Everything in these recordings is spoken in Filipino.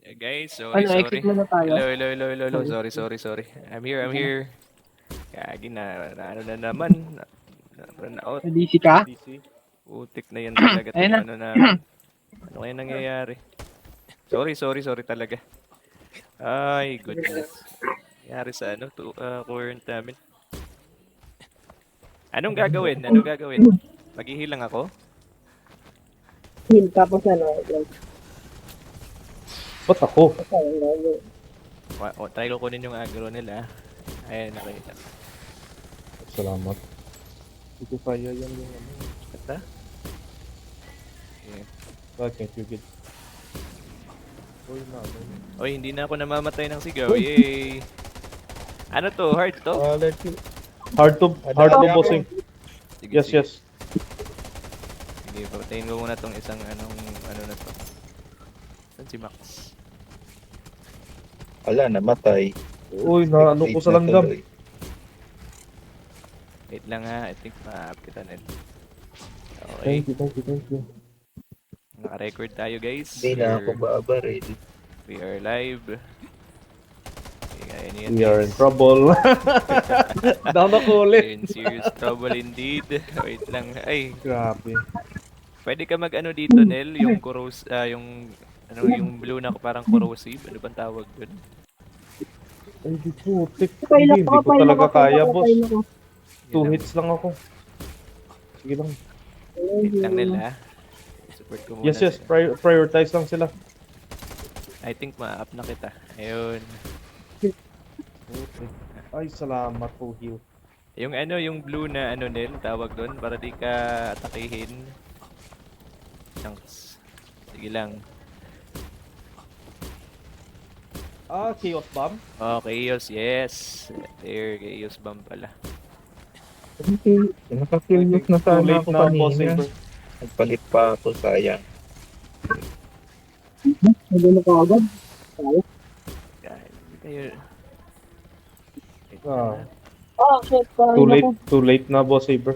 Guys, sorry, Ano, exit sorry. muna tayo. Hello. Sorry. I'm here. Kagi na ano na naman. Run out. DC ka? DC. Putik na yan talaga Ayun tong na. ano namin. Ano kaya nangyayari? Sorry talaga. Ay, goodness. Nangyari sa ano, current namin. Anong gagawin? Maghihilang ako? Heal, tapos ano, like, Ba't ako? Try ko kunin yung aggro nila. Ayan, nakita. Salamat. Hindi ko kaya yan yung ano. Kata? Yeah. Why can't you get... Uy, na. Oy, hindi na ako namamatay ng sigaw. Yay! Ano to? Hard to? Hard to bossing. Sige. Yes. Sige, patayin ko muna tong isang ano na to. Saan si Max? Wala, namatay. Uy, na ano ko sa langgam. Wait lang ha, I think ma-up kita na. Okay, Thank you. naka-record tayo guys. Hindi na ako babaril. We are live. Okay, kaya niyan. We are in trouble. Down ako ulit. We're in serious trouble indeed. Wait lang. Ay, Grabe. pwede ka mag-ano dito, Nel? Yung yung blue na parang corrosive. Ano bang tawag dun? Ay, di putik. Hindi ko talaga kaya, boss. 2 hits lang ako. Sige lang. Wait lang, Nel ha. Support ko muna Yes. sila. Prioritize lang sila. I think ma-up na kita. Ayun. Okay. Ay, salamat po, Hugh. Yung blue na ano Nel, tawag doon para di ka atakihin. Thanks. Sige lang. Chaos Bomb? Oh, Chaos, yes. There, Chaos Bomb pala. Nakakilmot na Too sana late ako na, boss kanina. saver. Nagpalit pa ako, sayang. hindi mo ka agad. Dahil hindi kayo... Wait Ah. lang, Oh, shit, parang Too late na, boss saver.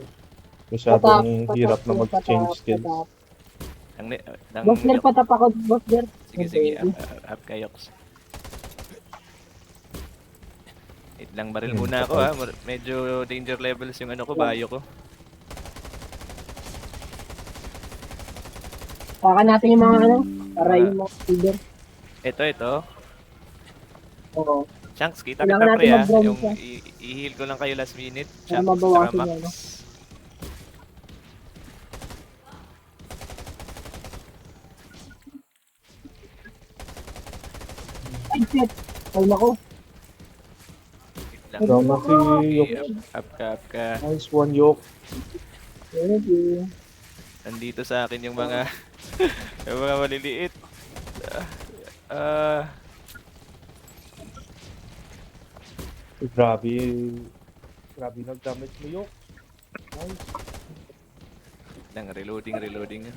Masyadong hirap na mag-change skills. Boss Ner, patap ako, Boss Ner. Sige, up kayoks. Wait lang, baril muna ako ha. Medyo danger levels yung ano ko, bayo ko. Saka natin yung mga ano, para yung mga leader. Ito. Oo. Shanks, kita Kailangan pre natin ha. mag-ground Yung siya. i-heal ko lang kayo last minute. Para Shanks, mabawasan saka yung Max. Ay, shit. Ay, nako. Wait lang. Tama si Yok. Up ka. Nice one, Yok. Thank you. Nandito sa akin yung mga yung mga maliliit. Grabe. Grabe nag-damage mo, Yok. Nice. Lang reloading.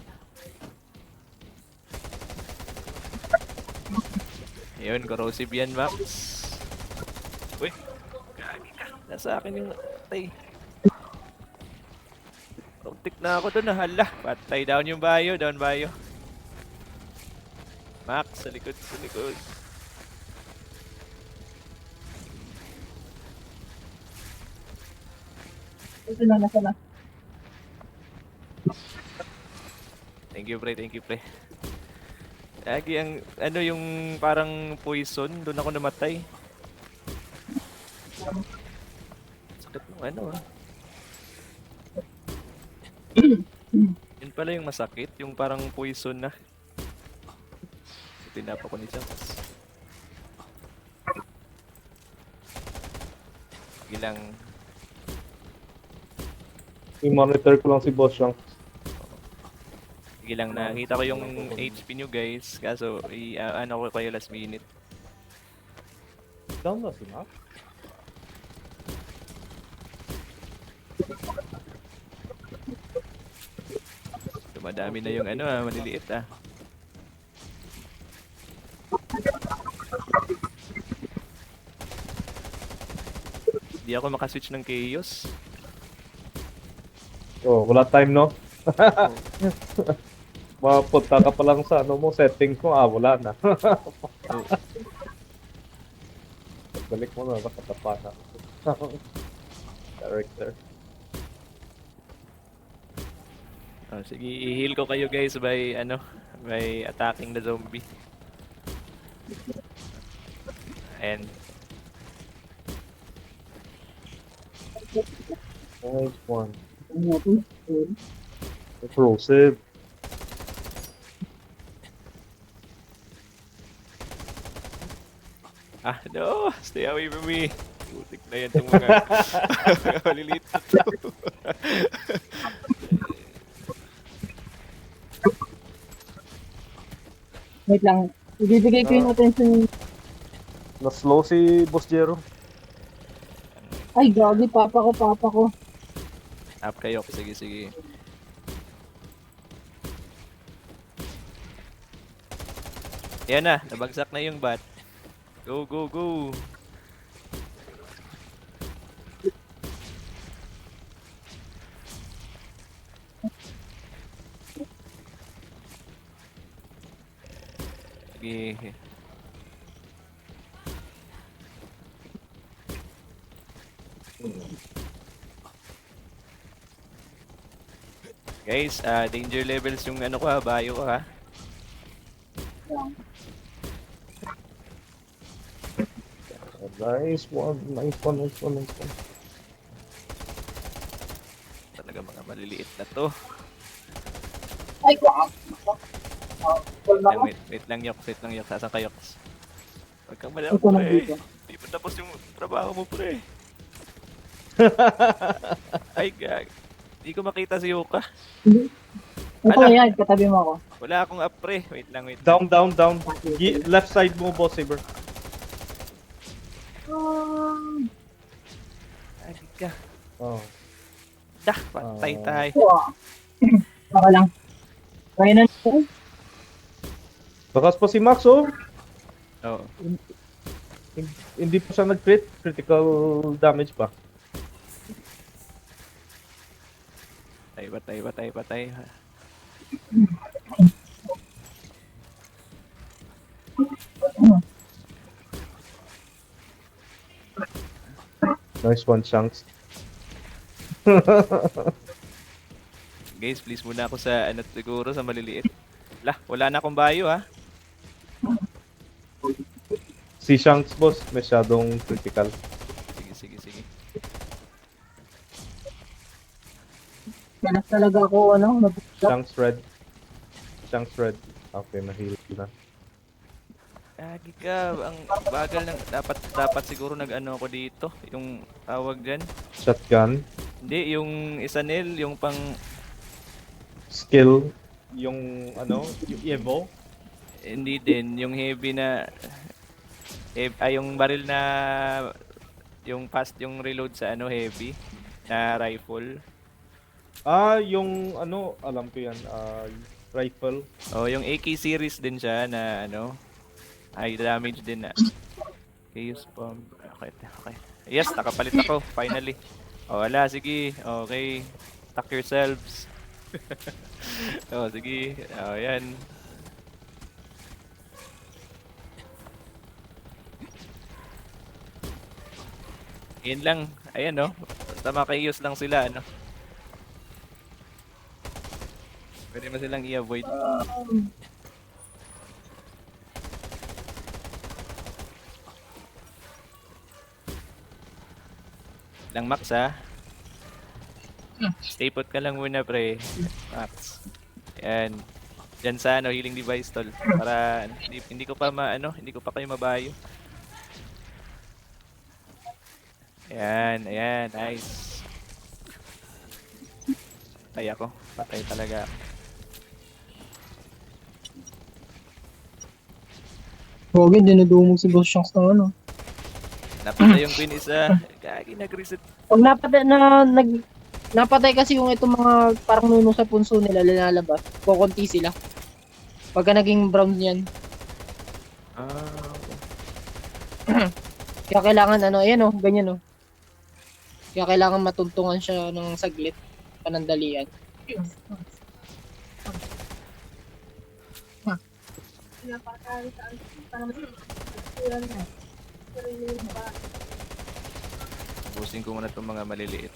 Ayun, corrosive yan, Max. Uy, gagi ka. Nasa akin yung patay. Tik na ako doon, hala. Patay down yung bayo, Max, sa likod. Ito na, nasa na. Thank you, pre. Lagi ang, ano yung parang poison, doon ako namatay. Sakit mo, ano ah. Yun pala yung masakit, yung parang poison na. Tinapa ko ni Chunks. Sige lang. I-monitor ko lang si Boss Shanks. Sige lang, nakita ko yung HP nyo guys. Kaso, ano ko kayo last minute. Down na si Max. Dumadami na yung ano maliliit ah. Hindi ako makaswitch ng Chaos. Oh, wala time, no? Mapunta ka pa lang sa ano mo, settings mo, wala na. Oh, Balik mo na, nakatapa na. Character. oh, sige, i-heal ko kayo guys by ano, by attacking the zombie. And Nice one. Ano natin? Explosive. ah, no! Stay away from me! Putik na yan itong mga maliliit na to. Wait lang. Ibibigay ko yung attention. Na-slow si Boss Jero. Ay, gagi, papa ko. Up kayo, sige, sige. Yan na, nabagsak na yung bat. Go, go, go! Sige. Guys, danger levels yung ano ko ha, bayo ko ha. Nice one, nice one, nice one, nice one. Talaga mga maliliit na to. Ay, gagi. Wait lang Yoks, wait lang Yoks, sasang ka Yoks. Huwag kang Ito malabo na pre. dito. Di pa tapos yung trabaho mo pre. Ay gag. Di ko makita si Yuka. Ito Ala. yan, katabi mo ako. Wala akong up pre. Wait lang, wait lang. Down, down, down. Left side mo, Boss Saber. Ay ka. Oh. Dah, patay tayo. Wow. Baka lang. Kaya na. Bakas pa si Max, oh. Oo. Hindi pa siya nag-crit. Critical damage pa. Patay. Nice one, Shanks. Guys, please muna ako sa ano siguro sa maliliit. Lah, wala na akong bayo ha. Si Shanks, boss, masyadong critical. Sige. Manas talaga ako, ano, nabuksak. Shanks red. Shanks red. Okay, na-heal na. Agi ka, ang bagal ng dapat siguro nag-ano ako dito, yung tawag diyan. Shotgun. Hindi, yung isa nil, yung pang Skill. Yung, ano, yung Evo. hindi din, yung heavy na yung baril na yung fast yung reload sa ano heavy na rifle. Yung, ano, alam ko yan. Rifle. Oh, yung AK series din siya na ano, high damage din na. Okay, use bomb. Okay. Yes, nakapalit ako finally. Oh, wala, sige. Okay. Tuck yourselves. Oh, sige. Oh, yan. Yan lang. Ayan, no. Basta makaiyos lang sila, ano. Pwede mo silang i-avoid. Lang Max ha. Stay put ka lang muna pre. Max. Yan. Diyan sa ano, healing device tol. Para hindi ko pa hindi ko pa kayo mabayo. Ayan, nice. Patay ako. Patay talaga. Huwag dinudumog si Boss Shanks ng ano. Napatay yung queen isa. Gagi nag-reset. Pag napatay kasi yung itong mga parang nuno sa punso nila lalabas, kukunti sila. Pagka naging brown yan. Kaya kailangan ayan ganyan Kaya kailangan matuntungan siya ng saglit, panandalian. Ubusin ko muna itong mga maliliit.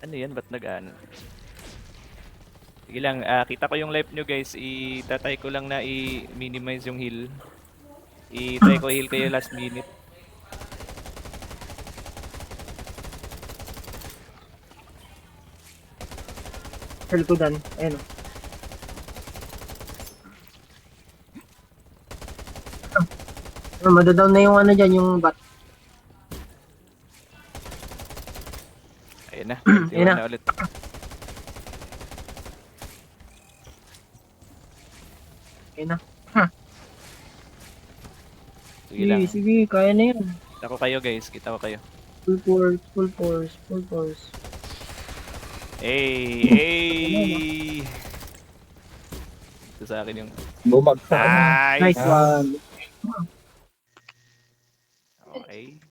Ano yan? Ba't nag-ano? Sige lang, kita ko yung life nyo guys. Itatry ko lang na i-minimize yung heal. I-try ko heal kayo last minute. Hell ko dan. Ayun. Madadown na yung ano dyan, yung bat. Ayun na, Ayun na. na ulit. Ayun na. Sige lang. Sige, kaya na yan. Kita ko kayo guys, kita ko kayo. Full force, full force, full force. Hey, hey! Ito sa akin yung... Bumagsak. Nice! Nice one. Okay.